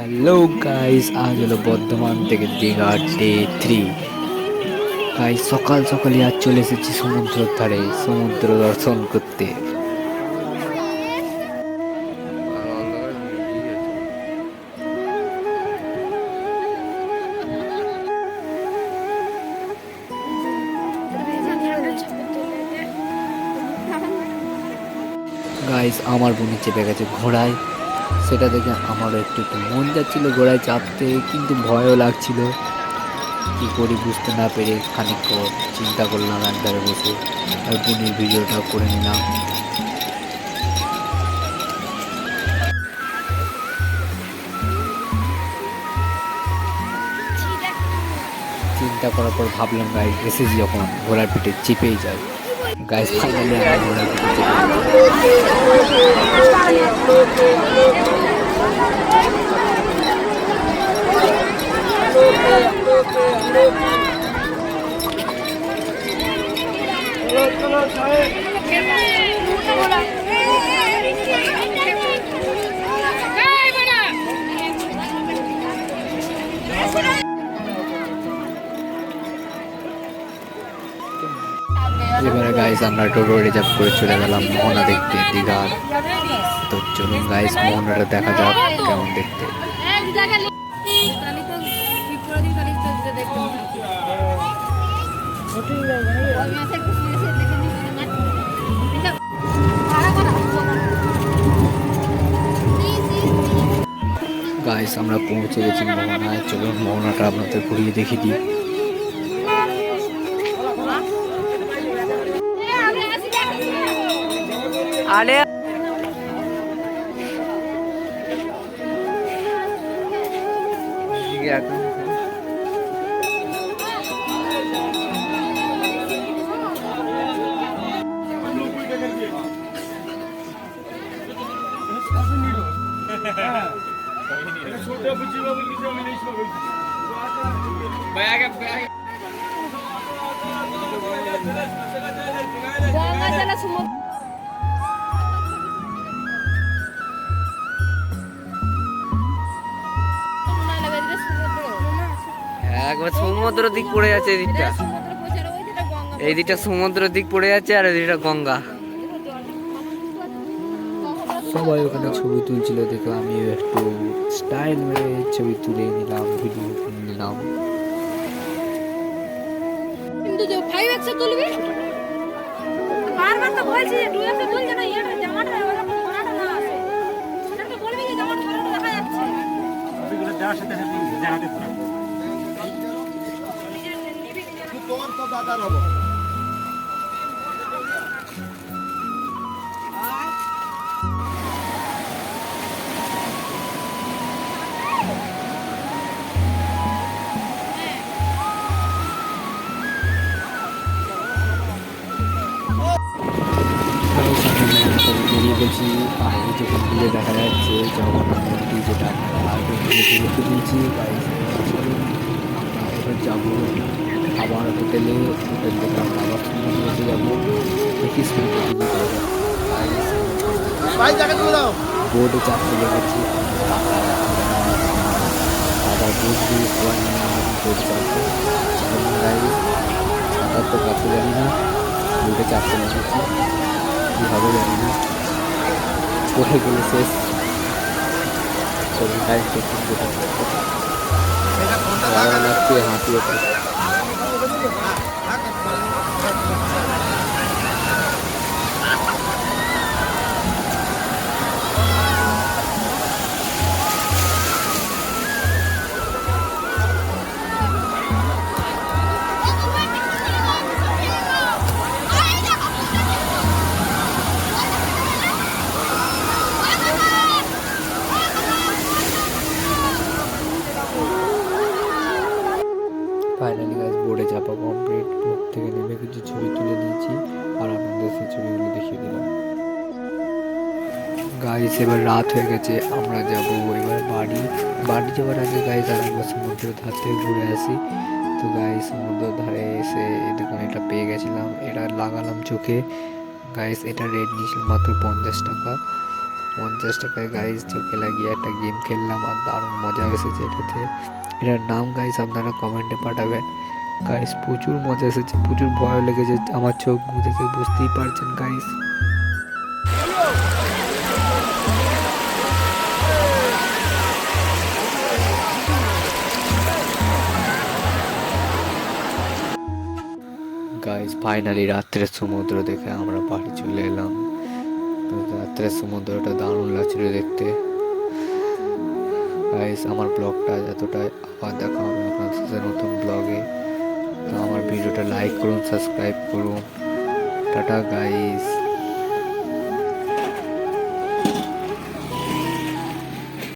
Hello guys, আজ হলো বর্ধমান থেকে দীঘা ডে 3। গাইস সকাল সকালে আজ চলে এসেছি সমুদ্রের ধারে সমুদ্র দর্শন করতে। গাইস আমার বোন চেপে গেছে ঘোড়ায়, সেটা দেখে আমারও একটু একটু মন যাচ্ছিল ঘোড়ায় চাপতে, কিন্তু ভয়ও লাগছিল। কি করি বুঝতে না পেরে খানিক চিন্তা করলাম একবারে বসে, আর বোনের ভিডিওটা করে নিলাম। চিন্তা করার পর ভাবলাম গাইস এসেছি যখন ঘোড়ার পিঠে চেপেই যায়। গাইস ফাইনালি আমরা ঘোড়ার পিঠে এবারে গাইস আমরা টোটো রিজার্ভ করে চলে গেলাম মোহনা দেখতে দীঘার। তো চলুন গাইস মোহনাটা দেখা যাক কেমন দেখতে। গাইস আমরা পৌঁছে গেছি মোহনায়, চলুন মোহনাটা আপনাদের ঘুরিয়ে দেখিয়ে দিই। আরে একবার সমুদ্র দিক পড়ে যাচ্ছে, এই দিকটা সমুদ্র দিক পড়ে যাচ্ছে আর এদিকটা গঙ্গা। সবাই ওখানে ছবি তুলছিল দেখে আমিও একটু স্টাইল মেরে ছবি তুলে নিলাম, ভিডিও নিলাম। কিন্তু যে 5x তুলবি বারবার তো বলছি 2x তুলছে না, এটা জামাটা ওরকম ঘোরাটা না আসে, সেটা তো বলবি যে জামাটা ঘোরাটা দেখা যাচ্ছে ওইগুলো যার সাথে দেখাতে পারো তোর তো দাদা রব। বেরিয়ে গেছি আর এই যে ঘুরে দেখা যাচ্ছে জগন্নাথ মন্দির, যেটা আগে দেখে দিয়েছি। আমরা এবার যাবো আবার হোটেল থেকে আমরা আবার সমুদ্রে যাবো, দেখি বোর্ডে চাপতে লেগেছি। দাদা বোর্ড দিয়ে সবাই বোর্ডে চাপতে সাঁতার তো কাছে জানি না, বোর্ডে চাপতে লেগেছি, কী হবে জানি না, পড়ে গেলে শেষ। লাগছে হাঁপিয়ে ফাইনালি গাছ বোর্ডে চাপা কমপ্লিট। বোর্ড থেকে নেমে কিছু ছবি তুলে নিয়েছি আর আপনাদের সেই ছবিগুলো দেখিয়ে দিলাম। গাইস এবার রাত হয়ে গেছে, আমরা যাব এবার বাড়ি যাওয়ার আগে গাইস আর আমরা সমুদ্রের ধার থেকে ঘুরে আসি। তো গাইস সমুদ্রের ধারে এসে এই দেখুন এটা পেয়ে গেছিলাম, এটা লাগালাম চোখে। গাইস এটা রেট নিয়েছিল মাত্র 50 টাকা। 50 টাকায় গাইস চোখে লাগিয়ে একটা গেম খেললাম আর দারুণ মজা এসেছে এটাতে। এটার নাম গাইস আপনারা কমেন্টে পাঠাবেন। গাইস প্রচুর মজা এসেছে, প্রচুর ভয় লেগেছে, আমার চোখ দেখে বুঝতেই পারছেন গাইস। গাইস ফাইনালি রাত্রের সমুদ্র দেখে আমরা বাড়ি চলে এলাম। তো রাত্রের সমুদ্রটা দারুণ লাগছিল দেখতে। গাইস আমার ব্লগটা এতটাই, আবার দেখা হবে আপনার সাথে নতুন ব্লগে। তো আমার ভিডিওটা লাইক করুন, সাবস্ক্রাইব করুন। Tata guys.